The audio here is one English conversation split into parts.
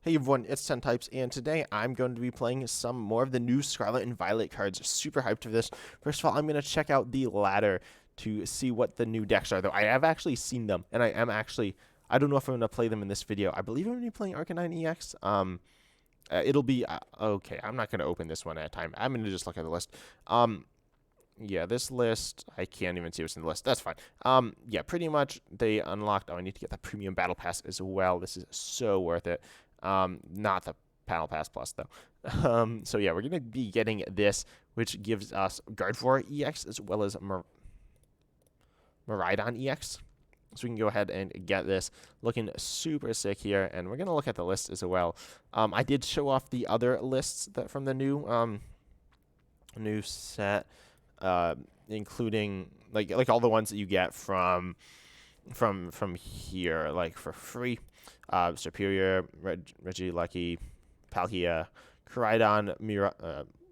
Hey everyone, it's 10 Types, and today I'm going to be playing some more of the new Scarlet and Violet cards. Super hyped for this. First of all, I'm going to check out the ladder to see what the new decks are, though I have actually seen them, and I don't know if I'm going to play them in this video. I believe I'm going to be playing Arcanine EX. It'll be, okay, I'm not going to open this one at a time. I'm going to just look at the list. Yeah, this list, I can't even see what's in the list. That's fine. Yeah, pretty much they unlocked. Oh, I need to get the premium battle pass as well. This is so worth it. Not the Battle Pass Plus, though. So yeah, we're going to be getting this, which gives us Gardevoir EX as well as Miraidon EX. So we can go ahead and get this. Looking super sick here, and we're going to look at the list as well. I did show off the other lists that from the new set, including like all the ones that you get from here, like for free. Superior, Regieleki, Palkia, Koraidon,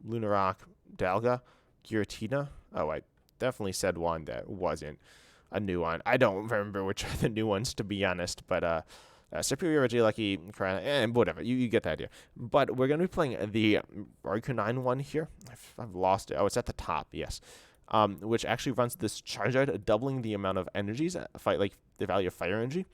Lunarok, Dalga, Giratina. Oh, I definitely said one that wasn't a new one. I don't remember which are the new ones, to be honest, but Superior, Regieleki, Koraidon, and whatever. You get the idea. But we're going to be playing the Arcanine one here. I've lost it. Oh, it's at the top, yes. Which actually runs this Charizard, doubling the amount of energies, like the value of fire energy.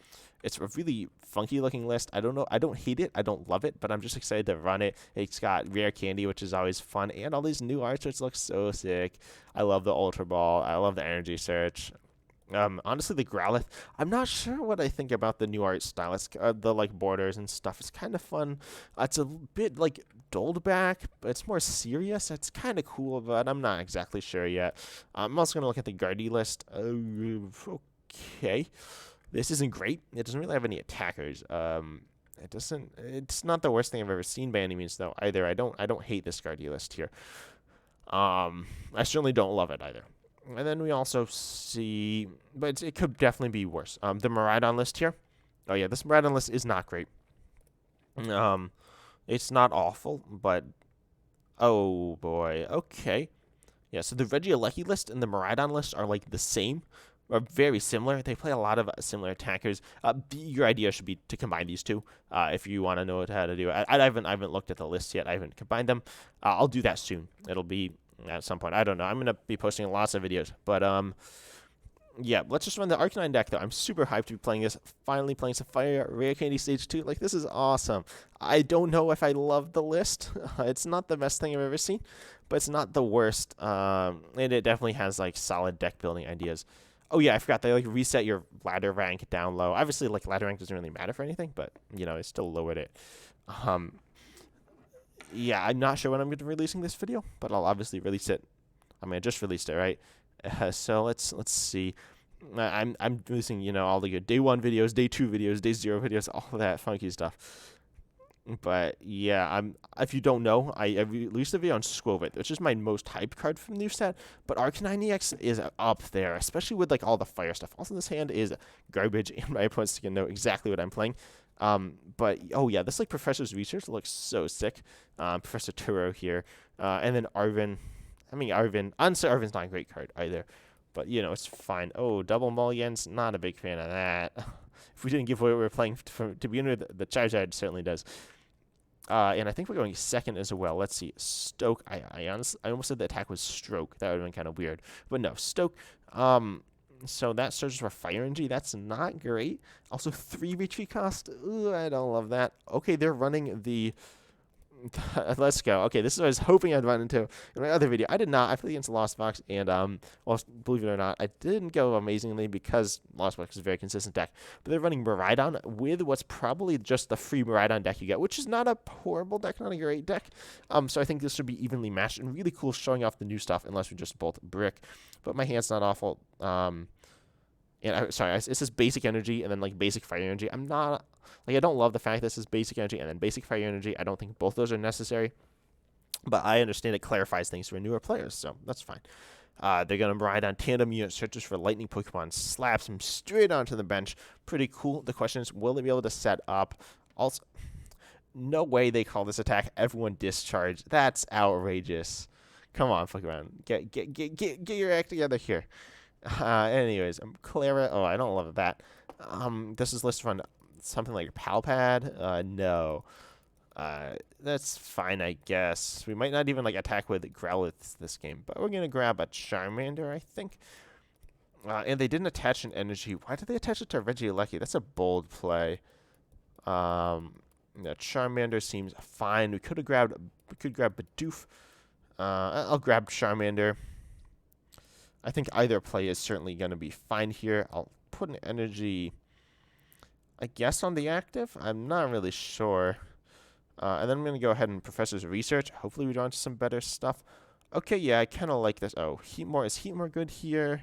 It's a really funky looking list. I don't know. I don't hate it. I don't love it, but I'm just excited to run it. It's got rare candy, which is always fun, and all these new arts, which look so sick. I love the Ultra Ball. I love the Energy Search. Honestly, the Growlithe, I'm not sure what I think about the new art style. It's the like borders and stuff. It's kind of fun. It's a bit like dulled back, but it's more serious. It's kind of cool, but I'm not exactly sure yet. I'm also gonna look at the Guardy list. Okay, this isn't great. It doesn't really have any attackers. It doesn't. It's not the worst thing I've ever seen by any means, though. Either I don't hate this Guardy list here. I certainly don't love it either. And then we also see, but it could definitely be worse. The Miraidon list here. Oh yeah, this Miraidon list is not great. It's not awful, but oh boy, okay. Yeah, so the Regieleki list and the Miraidon list are like the same, are very similar. They play a lot of similar attackers. Your idea should be to combine these two. If you want to know how to do it, I haven't looked at the list yet. I haven't combined them. I'll do that soon. It'll be at some point. I don't know. I'm gonna be posting lots of videos, but yeah. Let's just run the Arcanine deck though. I'm super hyped to be playing this. Finally playing some Fire Rare Candy Stage 2. Like, this is awesome. I don't know if I love the list. It's not the best thing I've ever seen, but it's not the worst. And it definitely has like solid deck building ideas. Oh yeah, I forgot they like reset your ladder rank down low. Obviously, like ladder rank doesn't really matter for anything, but you know, it still lowered it. Yeah, I'm not sure when I'm going to be releasing this video, but I'll obviously release it. I mean, I just released it, right? So let's see. I'm releasing, all the good day 1 videos, day 2 videos, day 0 videos, all of that funky stuff. But yeah, if you don't know, I released a video on Squovit, which is my most hyped card from the new set. But Arcanine EX is up there, especially with like all the fire stuff. Also, this hand is garbage, and my opponents can know exactly what I'm playing. But oh yeah, this like Professor's Research looks so sick. Professor Turo here, and then Arvin. I mean honestly, Arvin's not a great card either, but it's fine. Oh, double mulligans, not a big fan of that. If we didn't give away what we were playing to begin with, the Charizard certainly does. And I think we're going second as well. Let's see, Stoke. I almost said the attack was Stroke. That would have been kind of weird, but no, Stoke. So that searches for Fire Energy. That's not great. Also, 3 retreat cost. Ooh, I don't love that. Okay, they're running the... Let's go. Okay, this is what I was hoping I'd run into in my other video. I did not. I played against Lost Box, and, well, believe it or not, I didn't go amazingly because Lost Box is a very consistent deck. But they're running Miraidon with what's probably just the free Miraidon deck you get, which is not a horrible deck, not a great deck. So I think this should be evenly matched and really cool showing off the new stuff, unless we just both brick. But my hand's not awful. And sorry, it says basic energy and then like basic fire energy. I'm not like, I don't love the fact this is basic energy and then basic fire energy. I don't think both those are necessary, but I understand it clarifies things for newer players, so that's fine. They're gonna ride on tandem unit searches for lightning Pokemon, slaps him straight onto the bench. Pretty cool. The question is, will they be able to set up? Also, no way they call this attack Everyone Discharge. That's outrageous. Come on, Pokemon, get your act together here. Anyways, Clara. Oh, I don't love that. This is list run something like Palpad? No. That's fine, I guess. We might not even like attack with Growlithe this game, but we're gonna grab a Charmander, I think. And they didn't attach an energy. Why did they attach it to Regieleki? That's a bold play. Yeah, Charmander seems fine. We could grab Bidoof. I'll grab Charmander. I think either play is certainly going to be fine here. I'll put an energy, I guess, on the active. I'm not really sure. And then I'm going to go ahead and Professor's Research. Hopefully we draw into some better stuff. Okay, yeah, I kind of like this. Oh, Heatmore. Is Heatmore good here?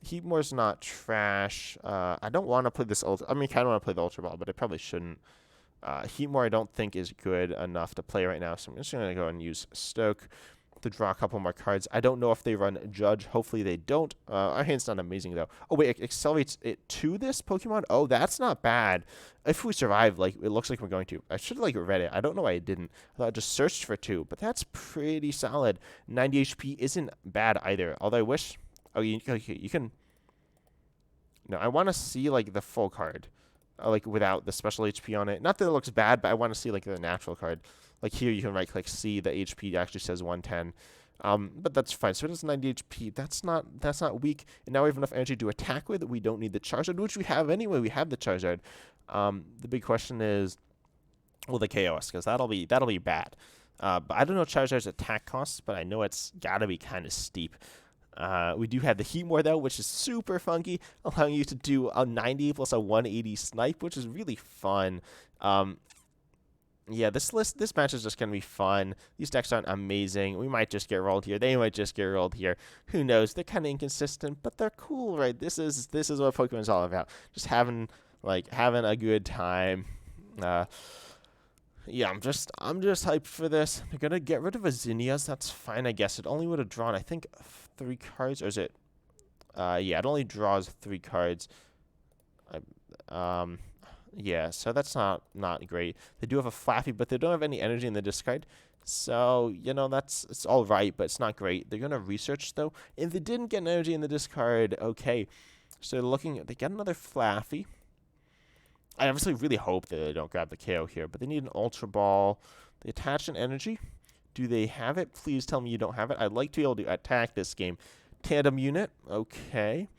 Heatmore's not trash. I don't want to play this Ultra. I mean, I kind of want to play the Ultra Ball, but I probably shouldn't. Heatmore I don't think is good enough to play right now, so I'm just going to go and use Stoke to draw a couple more cards. I don't know if they run Judge. Hopefully they don't. Our hand's not amazing, though. Oh, wait, it accelerates it to this Pokemon? Oh, that's not bad. If we survive, like, it looks like we're going to. I should have, like, read it. I don't know why I didn't. I thought I just searched for 2, but that's pretty solid. 90 HP isn't bad either, although I wish... Oh, you can... No, I want to see, like, the full card. Like, without the special HP on it. Not that it looks bad, but I want to see, like, the natural card. Like, here you can right-click, see the HP actually says 110. But that's fine. So it is 90 HP. That's not weak. And now we have enough energy to attack with. We don't need the Charizard, which we have anyway. We have the Charizard. The big question is, will they KO us? Because that'll be bad. But I don't know Charizard's attack costs, but I know it's got to be kind of steep. We do have the Heatmore, though, which is super funky, allowing you to do a 90 plus a 180 snipe, which is really fun. Yeah, this match is just going to be fun. These decks aren't amazing. We might just get rolled here. They might just get rolled here. Who knows? They're kind of inconsistent, but they're cool, right? This is what Pokemon's all about. Just having a good time. Yeah, I'm just hyped for this. They're going to get rid of a Zinnias. That's fine, I guess. It only would have drawn, I think, 3 cards, or is it? Yeah, it only draws 3 cards. Yeah, so that's not great. They do have a Flaffy, but they don't have any energy in the discard. So, you know, it's all right, but it's not great. They're going to research, though. If they didn't get energy in the discard, okay. So they get another Flaffy. I obviously really hope that they don't grab the KO here, but they need an Ultra Ball. They attach an energy. Do they have it? Please tell me you don't have it. I'd like to be able to attack this game. Tandem Unit. Okay.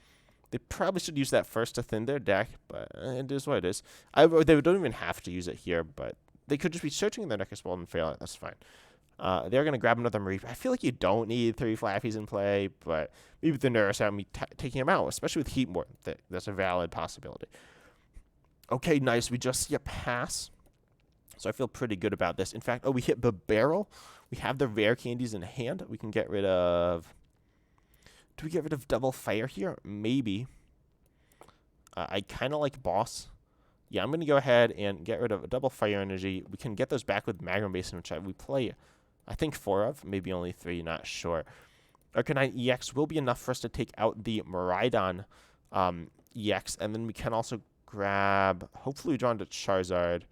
They probably should use that first to thin their deck, but it is what it is. They don't even have to use it here, but they could just be searching their deck as well and fail it. That's fine. They're going to grab another Mareep. I feel like you don't need 3 Flaffies in play, but maybe the nervous out me taking him out, especially with Heatmore. That's a valid possibility. Okay, nice. We just see a pass. So I feel pretty good about this. In fact, we hit the barrel. We have the rare candies in hand. We can get rid of... Do we get rid of Double Fire here? Maybe. I kind of like Boss. Yeah, I'm going to go ahead and get rid of a Double Fire Energy. We can get those back with Magma Basin, which we play, I think, 4 of. Maybe only 3, not sure. Arcanine EX will be enough for us to take out the Miraidon EX. And then we can also grab... Hopefully we draw into Charizard.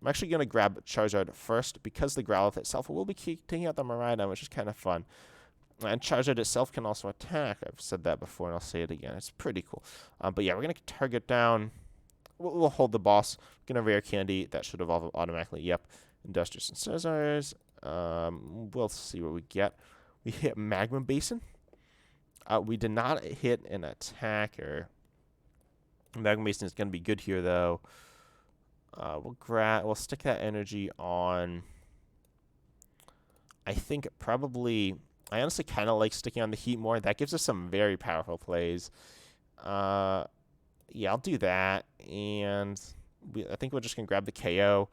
I'm actually going to grab Charizard first because the Growlithe itself will be taking out the Miraidon, which is kind of fun. And Charizard itself can also attack. I've said that before, and I'll say it again. It's pretty cool. But yeah, we're going to target down. We'll hold the boss. We're going to rare candy. That should evolve automatically. Yep. Industrious and Scizors. We'll see what we get. We hit Magma Basin. We did not hit an attacker. Magma Basin is going to be good here, though. We'll stick that energy on. I think probably... I honestly kind of like sticking on the Heatmore. That gives us some very powerful plays. Yeah, I'll do that. And I think we're just going to grab the KO.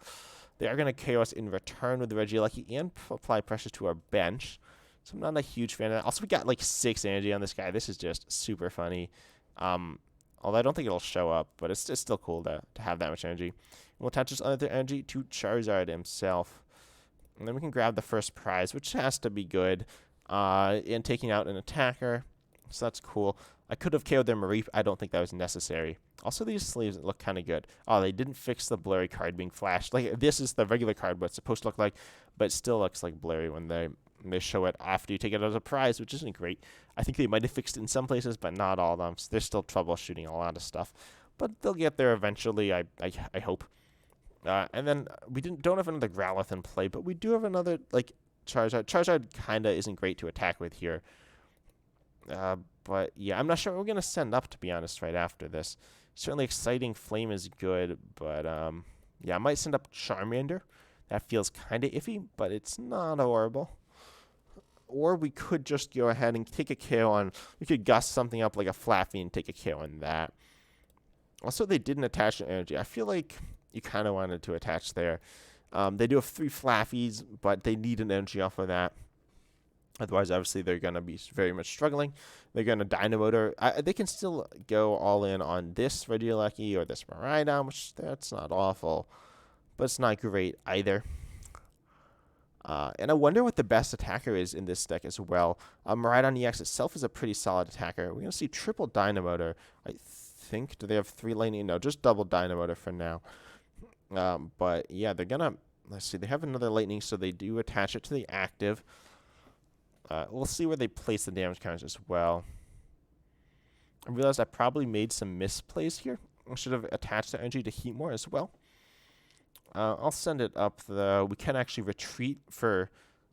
They are going to KO us in return with the Regieleki and apply pressure to our bench. So I'm not a huge fan of that. Also, we got like 6 energy on this guy. This is just super funny. Although I don't think it'll show up, but it's still cool to have that much energy. And we'll attach this other energy to Charizard himself. And then we can grab the first prize, which has to be good. And taking out an attacker. So that's cool. I could have KO'd their Mareep. I don't think that was necessary. Also, these sleeves look kind of good. Oh, they didn't fix the blurry card being flashed. Like, this is the regular card, what it's supposed to look like, but it still looks like blurry when they show it after you take it as a prize, which isn't great. I think they might have fixed it in some places, but not all of them. So they're still troubleshooting a lot of stuff. but they'll get there eventually. I hope. And then we don't have another Growlithe in play, but we do have another like Charizard. Charizard kinda isn't great to attack with here. But yeah, I'm not sure what we're gonna send up, to be honest, right after this. Certainly exciting Flame is good, but yeah, I might send up Charmander. That feels kinda iffy, but it's not horrible. Or we could just go ahead and take a KO on, we could gust something up like a Flaffy and take a KO on that. Also, they didn't attach an energy. I feel like you kind of wanted to attach there. They do have 3 Flaffies, but they need an energy off of that. Otherwise, obviously, they're going to be very much struggling. They're going to Dynamotor. They can still go all in on this Regieleki or this Miraidon, which that's not awful, but it's not great either. And I wonder what the best attacker is in this deck as well. Miraidon EX itself is a pretty solid attacker. We're going to see triple Dynamotor, I think. Do they have 3 lightning? No, just double Dynamotor for now. But yeah, they're going to, let's see, they have another lightning, so they do attach it to the active. We'll see where they place the damage counters as well. I realized I probably made some misplays here. I should have attached the energy to Heatmore as well. I'll send it up, though. We can actually retreat for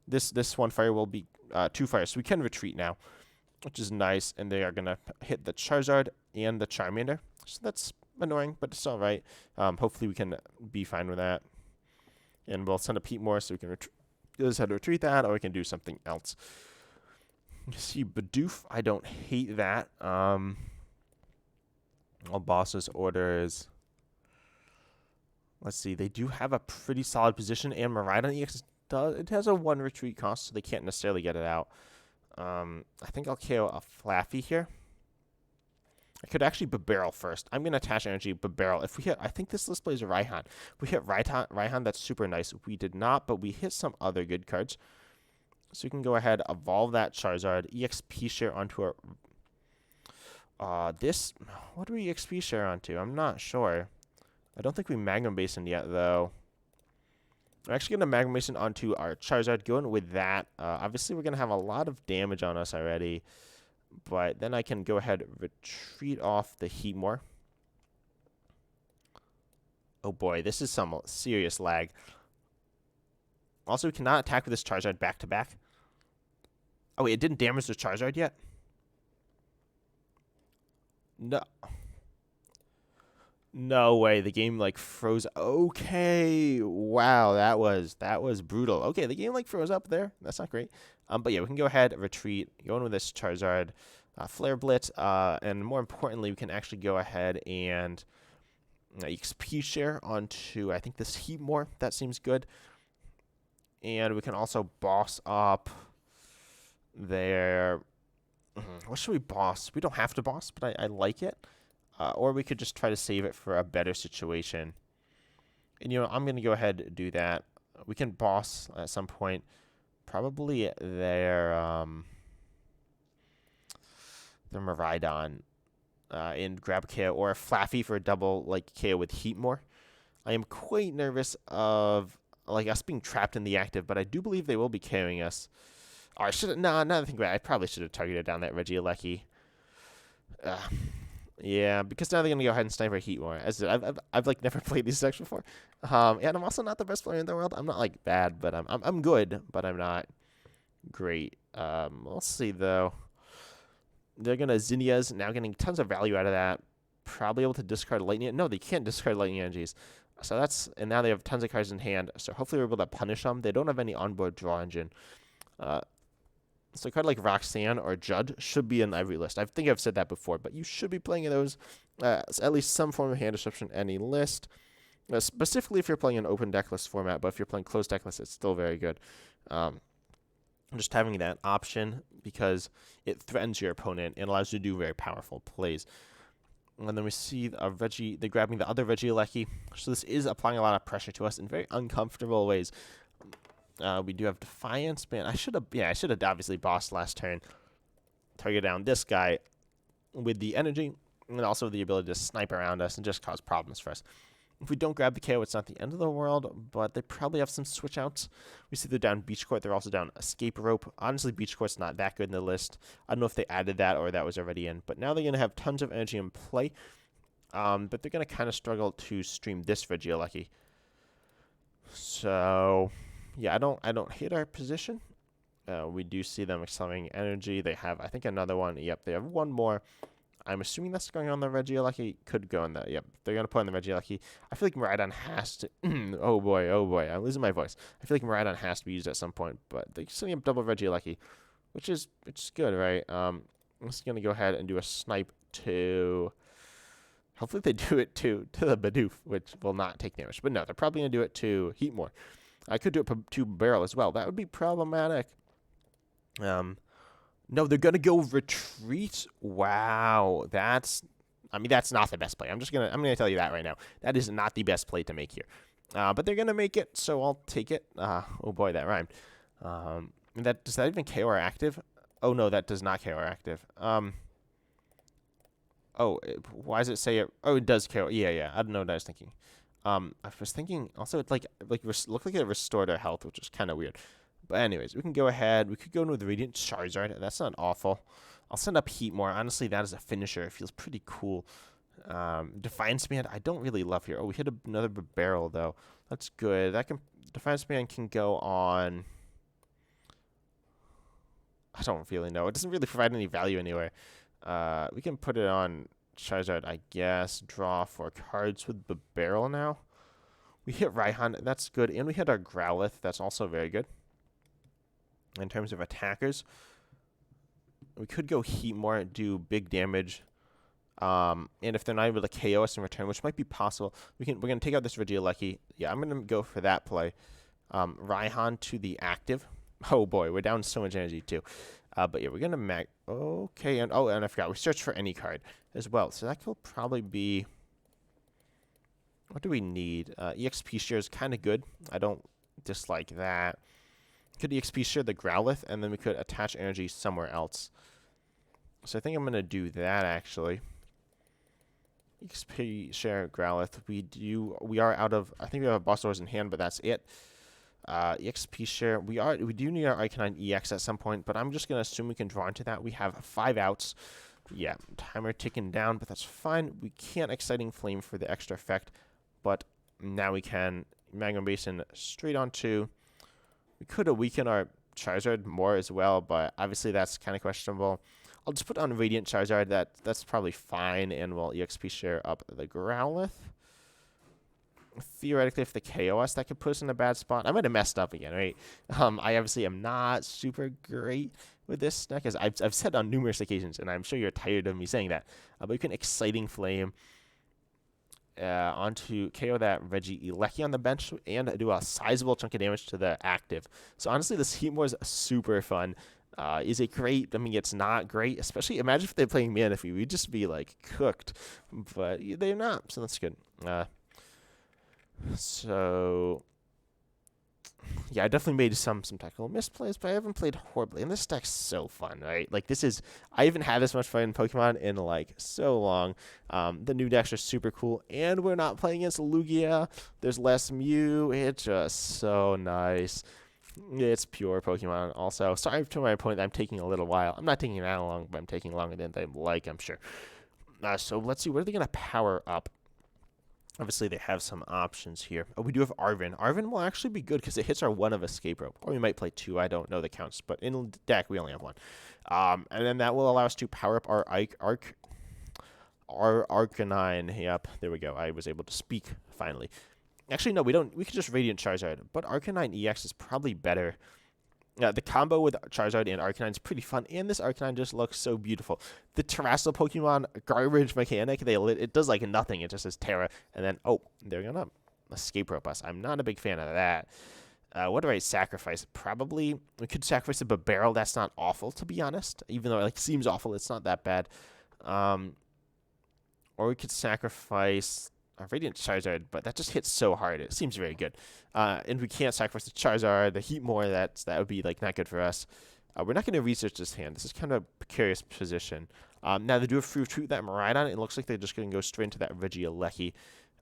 this. This one fire will be 2 fires, so we can retreat now, which is nice. And they are going to hit the Charizard and the Charmander. So that's annoying, but it's all right. Hopefully we can be fine with that. And we'll send a Heatmore so we can just had to retreat that, or we can do something else. You see Bidoof, I don't hate that. All boss's orders. Let's see, they do have a pretty solid position, and Miraidon EX it has a 1 retreat cost, so they can't necessarily get it out. I think I'll KO a Flaffy here. I could actually Barrel first. I'm going to attach energy Barrel. If we hit, I think this list plays a Raihan. If we hit Raihan, that's super nice. We did not, but we hit some other good cards. So we can go ahead, evolve that Charizard, EXP share onto our... what do we EXP share onto? I'm not sure. I don't think we Magnum Basin yet, though. We're actually going to Magnum Basin onto our Charizard, going with that. Obviously, we're going to have a lot of damage on us already. But then I can go ahead and retreat off the Heatmore. Oh boy, this is some serious lag. Also, we cannot attack with this Charizard back-to-back. Oh wait, it didn't damage the Charizard yet? No. No way, the game like froze. Okay, wow, that was brutal. Okay, the game like froze up there. That's not great. But yeah, we can go ahead, retreat, go in with this Charizard, Flare Blitz, and more importantly, we can actually go ahead and XP share onto, I think, this Heatmore. That seems good. And we can also boss up their... what should we boss? We don't have to boss, but I like it. Or we could just try to save it for a better situation. And, you know, I'm going to go ahead and do that. We can boss at some point. Probably their Miraidon and grab KO, or a Flaffy for a double like KO with Heatmore. I am quite nervous of like us being trapped in the active, but I do believe they will be KOing us. Or I should now that I think about it, I probably should have targeted down that Regieleki. Yeah, because now they're gonna go ahead and snipe our Heatmore. As I've like never played these decks before, and I'm also not the best player in the world. I'm not like bad, but I'm good, but I'm not great. We'll see though. They're gonna Zinnias, now getting tons of value out of that. Probably able to discard lightning. No, they can't discard lightning energies. So that's, and now they have tons of cards in hand. So hopefully we're able to punish them. They don't have any onboard draw engine. So a card like Roxanne or Judd should be in every list. I think I've said that before, but you should be playing those, at least some form of hand disruption in any list. Specifically if you're playing an open deck list format, but if you're playing closed deck list, it's still very good. Just having that option because it threatens your opponent and allows you to do very powerful plays. And then we see they're grabbing the other Regieleki. So this is applying a lot of pressure to us in very uncomfortable ways. We do have Defiance. Man, I should have obviously bossed last turn. Target down this guy with the energy and also the ability to snipe around us and just cause problems for us. If we don't grab the KO, it's not the end of the world, but they probably have some switch outs. We see they're down Beach Court. They're also down Escape Rope. Honestly, Beach Court's not that good in the list. I don't know if they added that or that was already in, but now they're going to have tons of energy in play. But they're going to kind of struggle to stream this Regieleki. So, yeah, I don't hate our position. We do see them accelerating energy. They have, I think, another one. Yep, they have one more. I'm assuming that's going on the Regieleki. Could go in that. Yep, they're going to put in the Regieleki. I feel like Miraidon has to... oh, boy. I'm losing my voice. I feel like Miraidon has to be used at some point. But they're setting up double Regieleki, which is good, right? I'm just going to go ahead and do a snipe to... Hopefully they do it to the Bidoof, which will not take damage. But no, they're probably going to do it to Heatmore. I could do it to Barrel as well. That would be problematic. No, they're going to go Retreat. Wow. That's not the best play. I'm going to tell you that right now. That is not the best play to make here. But they're going to make it, so I'll take it. Oh boy, that rhymed. Does that even KO our active? Oh no, that does not KO our active. Why does it say it? Oh, it does KO. Yeah. I don't know what I was thinking. I was thinking also it looked like it restored our health, which is kind of weird. But anyways, we can go ahead. We could go into the Radiant Charizard. That's not awful. I'll send up Heatmore. Honestly, that is a finisher. It feels pretty cool. Defiance Band, I don't really love here. Oh, we hit another barrel, though. That's good. Defiance Band can go on... I don't really know. It doesn't really provide any value anywhere. We can put it on Charizard, I guess. Draw 4 cards with the barrel now. We hit Raihan. That's good. And we hit our Growlithe. That's also very good. In terms of attackers, we could go Heatmore, do big damage. And if they're not able to KO us in return, which might be possible, we're going to take out this Regieleki. Yeah, I'm going to go for that play. Raihan to the active. Oh boy, we're down so much energy too. But yeah, we're going to okay, and I forgot, we searched for any card as well. So that could probably be... What do we need? EXP share is kind of good. I don't dislike that. Could EXP share the Growlithe, and then we could attach energy somewhere else. So I think I'm going to do that, actually. EXP share Growlithe. We are out of... I think we have a Boss Doors in hand, but that's it. EXP share. We do need our Arcanine EX at some point, but I'm just going to assume we can draw into that. We have 5 outs. Yeah, timer ticking down, but that's fine. We can't Exciting Flame for the extra effect, but now we can Magnum Basin straight onto... We could have weakened our Charizard more as well, but obviously that's kind of questionable. I'll just put on Radiant Charizard. That's probably fine, and we'll EXP share up the Growlithe. Theoretically, if they KO us, that could put us in a bad spot. I might have messed up again, right? I obviously am not super great with this deck, as I've said on numerous occasions, and I'm sure you're tired of me saying that. But you can Exciting Flame onto KO that Regieleki on the bench and do a sizable chunk of damage to the active. So honestly, this Heatmore is super fun. Is it great? I mean, it's not great. Especially, imagine if they're playing Manaphy. We'd just be, like, cooked. But they're not, so that's good. So, yeah, I definitely made some technical misplays, but I haven't played horribly. And this deck's so fun, right? Like, I haven't had this much fun in Pokemon in, like, so long. The new decks are super cool, and we're not playing against Lugia. There's less Mew. It's just so nice. It's pure Pokemon also. Sorry to my point that I'm taking a little while. I'm not taking that long, but I'm taking longer than they like, I'm sure. So let's see. What are they going to power up? Obviously, they have some options here. Oh, we do have Arven. Arven will actually be good because it hits our 1 of Escape Rope. Or we might play 2. I don't know the counts. But in the deck, we only have 1. And then that will allow us to power up our Arcanine. Yep, there we go. I was able to speak finally. Actually, no, we don't. We could just Radiant Charizard. But Arcanine EX is probably better. The combo with Charizard and Arcanine is pretty fun, and this Arcanine just looks so beautiful. The Terrestrial Pokemon garbage mechanic, it does like nothing. It just says Terra, and then, they're going to Escape Rope us. I'm not a big fan of that. What do I sacrifice? Probably, we could sacrifice a Barrel. That's not awful, to be honest. Even though it seems awful, it's not that bad. Or we could sacrifice a Radiant Charizard, but that just hits so hard. It seems very good. And we can't sacrifice the Charizard, the Heatmore. That would be like not good for us. We're not going to research this hand. This is kind of a precarious position. Now they do have free retreat that Miraidon. It looks like they're just going to go straight into that Regieleki.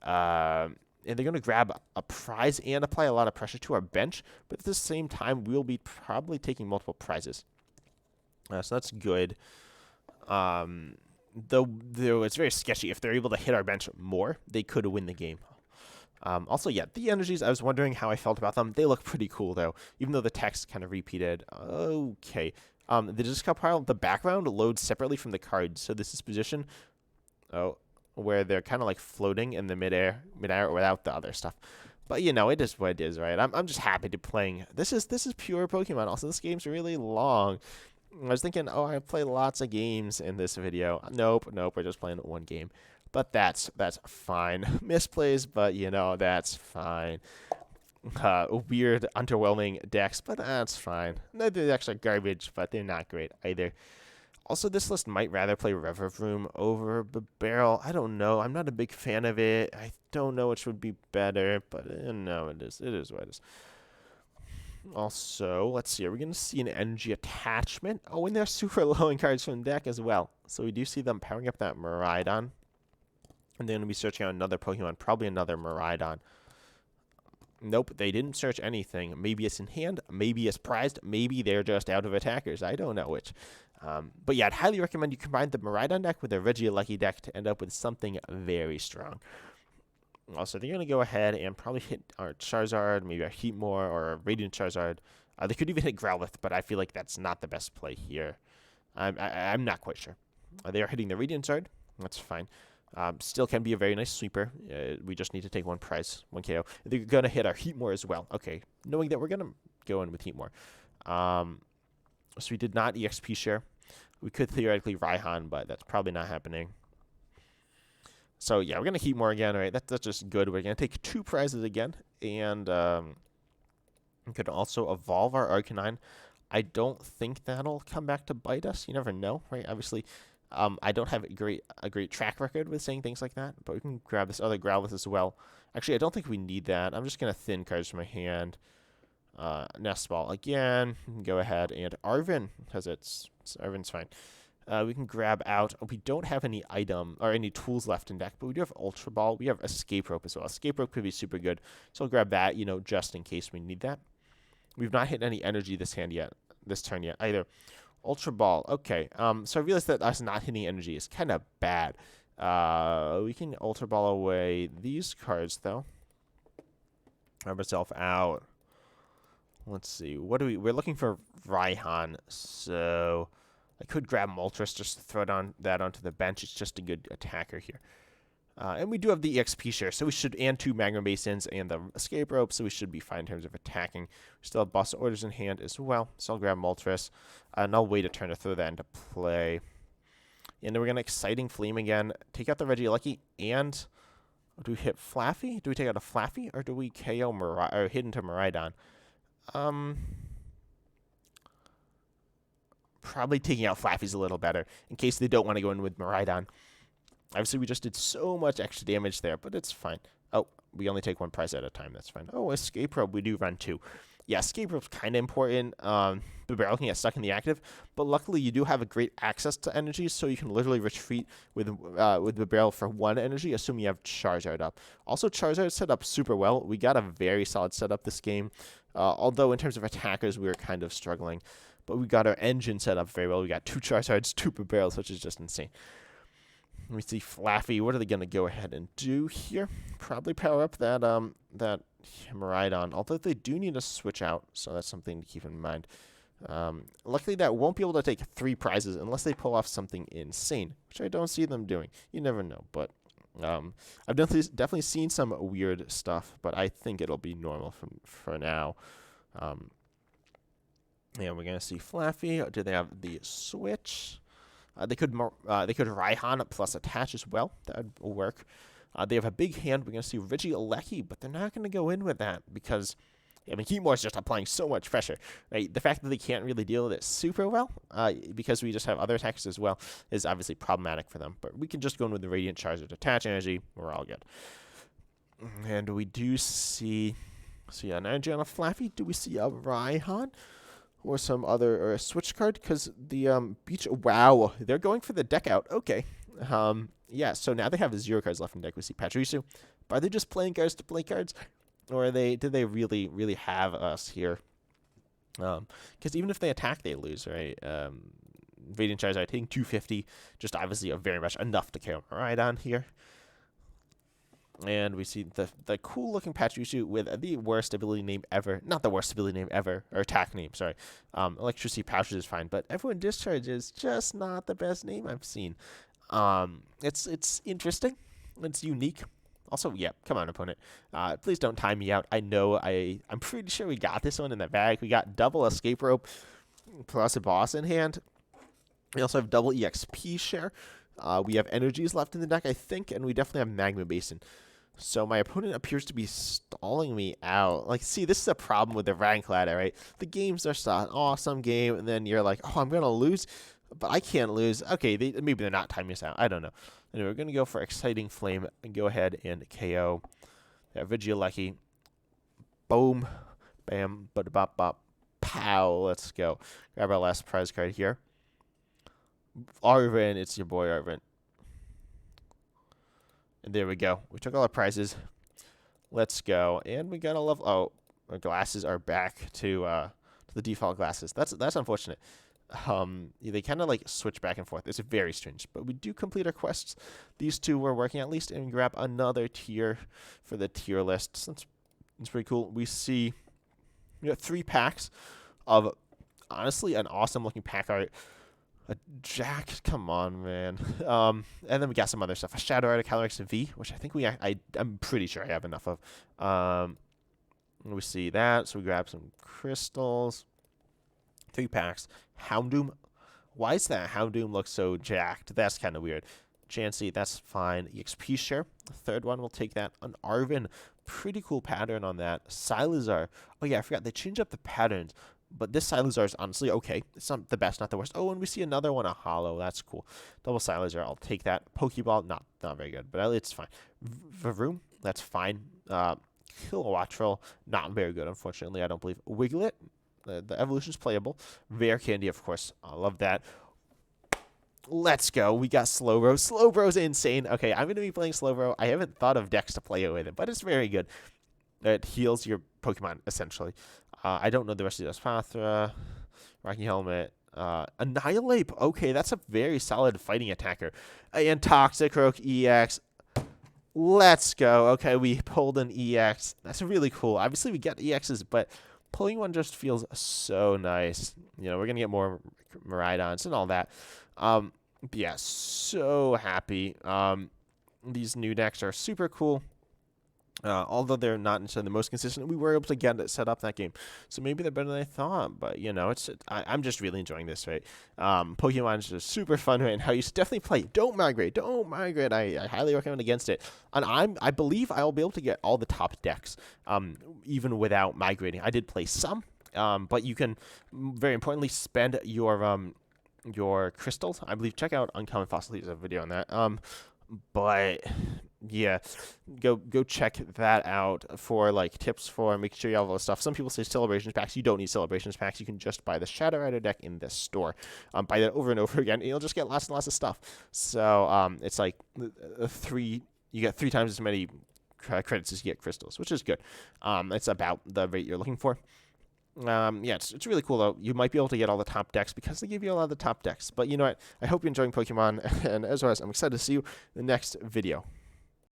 And they're going to grab a prize and apply a lot of pressure to our bench. But at the same time, we'll be probably taking multiple prizes. So that's good. though it's very sketchy. If they're able to hit our bench more, they could win the game. Also, yeah, the energies, I was wondering how I felt about them. They look pretty cool, though, even though the text kind of repeated. Okay. The discount pile, the background loads separately from the cards. So this is position, where they're kind of like floating in the midair without the other stuff. But, you know, it is what it is, right? I'm just happy to playing. This is pure Pokemon. Also, this game's really long. I was thinking, oh, I play lots of games in this video. Nope, we're just playing one game. But that's fine. Misplays, but, you know, that's fine. Weird, underwhelming decks, but that's fine. The decks are garbage, but they're not great either. Also, this list might rather play Riverroom over Barrel. I don't know. I'm not a big fan of it. I don't know which would be better, but no, it is. It is what it is. Also, let's see. Are we going to see an energy attachment? Oh, and they're super low in cards from the deck as well. So we do see them powering up that Miraidon. And they're going to be searching out another Pokemon, probably another Miraidon. Nope, they didn't search anything. Maybe it's in hand, maybe it's prized, maybe they're just out of attackers. I don't know which. But yeah, I'd highly recommend you combine the Miraidon deck with a Regieleki deck to end up with something very strong. Also, they're going to go ahead and probably hit our Charizard, maybe our Heatmore or a Radiant Charizard. They could even hit Growlithe, but I feel like that's not the best play here. I'm not quite sure. They are hitting the Radiant Charizard. That's fine. Still can be a very nice sweeper. We just need to take one prize, 1 KO. They're going to hit our Heatmore as well. Okay, knowing that we're going to go in with Heatmore. So we did not EXP share. We could theoretically Raihan, but that's probably not happening. So yeah, we're going to Heatmore again, right? That's just good. We're going to take 2 prizes again. And we could also evolve our Arcanine. I don't think that'll come back to bite us. You never know, right? Obviously, I don't have a great track record with saying things like that, but we can grab this other Growlithe as well. Actually, I don't think we need that. I'm just going to thin cards from my hand. Nest Ball again. We can go ahead and Arven has Arven's fine. We can grab out. We don't have any item or any tools left in deck, but we do have Ultra Ball. We have Escape Rope as well. Escape Rope could be super good, so I'll grab that, you know, just in case we need that. We've not hit any energy this turn yet either. Ultra Ball. Okay. So I realized that us not hitting energy is kind of bad. We can Ultra Ball away these cards though. Grab ourselves out. Let's see. What do we're looking for Raihan. So I could grab Moltres just to throw that onto the bench. It's just a good attacker here. And we do have the EXP share, so we should, and 2 Magma Basins and the Escape Rope, so we should be fine in terms of attacking. We still have Boss Orders in hand as well, so I'll grab Moltres, and I'll wait a turn to throw that into play. And then we're going to Exciting Flame again, take out the Regieleki, and do we hit Flaffy? Do we take out a Flaffy, or do we KO or hit into Miraidon? Probably taking out Flaffy's a little better, in case they don't want to go in with Miraidon. Obviously, we just did so much extra damage there, but it's fine. Oh, we only take 1 prize at a time. That's fine. Oh, Escape Rope, we do run 2. Yeah, Escape Rope's kind of important. The barrel can get stuck in the active, but luckily you do have a great access to energy, so you can literally retreat with the barrel for 1 energy, assuming you have Charizard up. Also, Charizard set up super well. We got a very solid setup this game, although in terms of attackers, we were kind of struggling. But we got our engine set up very well. We got 2 Charizards, 2 barrels, which is just insane. Let me see Flaffy. What are they going to go ahead and do here? Probably power up that Miraidon. Although they do need to switch out, so that's something to keep in mind. Luckily, that won't be able to take 3 prizes unless they pull off something insane, which I don't see them doing. You never know, but I've definitely seen some weird stuff, but I think it'll be normal for now. And we're going to see Flaffy. Do they have the switch? They could Raihan plus attach as well. That would work. They have a big hand. We're going to see Regieleki, but they're not going to go in with that because, I mean, Heatmore is just applying so much pressure. Right? The fact that they can't really deal with it super well, because we just have other attacks as well, is obviously problematic for them. But we can just go in with the Radiant Charizard, attach energy. We're all good. And we do see an energy on a Flaffy. Do we see a Raihan? Or some other, or a switch card, because the beach, wow, they're going for the deck out. Okay. Yeah, so now they have 0 cards left in deck. We see Pachirisu. But are they just playing cards to play cards? Or do they really have us here? Because even if they attack, they lose, right? Radiant Charizard hitting 250, just obviously very much enough to carry right on here. And we see the cool looking Pachirisu with the worst ability name ever. Not the worst ability name ever, or attack name, sorry. Electricity Pouches is fine, but Everyone Discharge is just not the best name I've seen. It's interesting. It's unique. Also, yeah, come on, opponent. Please don't time me out. I know I'm pretty sure we got this one in the bag. We got double Escape Rope plus a boss in hand. We also have double EXP share. We have energies left in the deck, I think, and we definitely have Magma Basin. So my opponent appears to be stalling me out. Like, see, this is a problem with the rank ladder, right? The games are an awesome game, and then you're like, oh, I'm going to lose, but I can't lose. Okay, maybe they're not timing us out. I don't know. Anyway, we're going to go for Exciting Flame and go ahead and KO that Vigialecki. Boom. Bam. Bop. Pow. Let's go. Grab our last prize card here. Arvin. It's your boy, Arvin. And there we go. We took all our prizes. Let's go. And we got a level. Oh, our glasses are back to the default glasses. That's unfortunate. They kind of like switch back and forth. It's very strange. But we do complete our quests. These two we're working at least, and we grab another tier for the tier list. That's pretty cool. We got 3 packs of honestly an awesome looking pack art. A Jack, come on, man. And then we got some other stuff. A Shadow Art, a Calyrex V, which I think I'm pretty sure I have enough of. We see that, so we grab some crystals. 3 packs. Houndoom. Why is that Houndoom look so jacked? That's kind of weird. Chansey, that's fine. EXP share. The third one, we'll take that. An Arvin. Pretty cool pattern on that. Silazar. Oh, yeah, I forgot. They changed up the patterns. But this Silazar is honestly okay. It's not the best, not the worst. Oh, and we see another one, a Hollow. That's cool. Double Silazar. I'll take that. Pokeball, not very good, but it's fine. Varoom, that's fine. Kilowattrel, not very good, unfortunately, I don't believe. Wiglet, the evolution's playable. Rare Candy, of course. I love that. Let's go. We got Slowbro. Slowbro's insane. Okay, I'm going to be playing Slowbro. I haven't thought of decks to play it with it, but it's very good. It heals your Pokemon, essentially. I don't know the rest of those. Pathra, Rocky Helmet, Annihilate. Okay, that's a very solid fighting attacker. And Toxicroak EX. Let's go. Okay, we pulled an EX. That's really cool. Obviously, we get EXs, but pulling one just feels so nice. You know, we're going to get more Miraidons and all that. But yeah, so happy. These new decks are super cool. Although they're not necessarily the most consistent, we were able to get it set up that game. So maybe they're better than I thought. But, you know, I'm just really enjoying this, right? Pokemon is just super fun right now. You should definitely play. Don't migrate. I highly recommend against it. And I believe I'll be able to get all the top decks, even without migrating. I did play some, but you can, very importantly, spend your crystals. I believe, check out Uncommon Fossil. There's a video on that. But yeah, go check that out for like tips for making sure you have all the stuff. Some people say celebrations packs. You don't need celebrations packs. You can just buy the Shadow Rider deck in this store. Buy that over and over again, and you'll just get lots and lots of stuff. So it's like you get 3 times as many credits as you get crystals, which is good. It's about the rate you're looking for. Yeah, it's really cool, though. You might be able to get all the top decks because they give you a lot of the top decks. But you know what? I hope you're enjoying Pokemon. And as always, I'm excited to see you in the next video.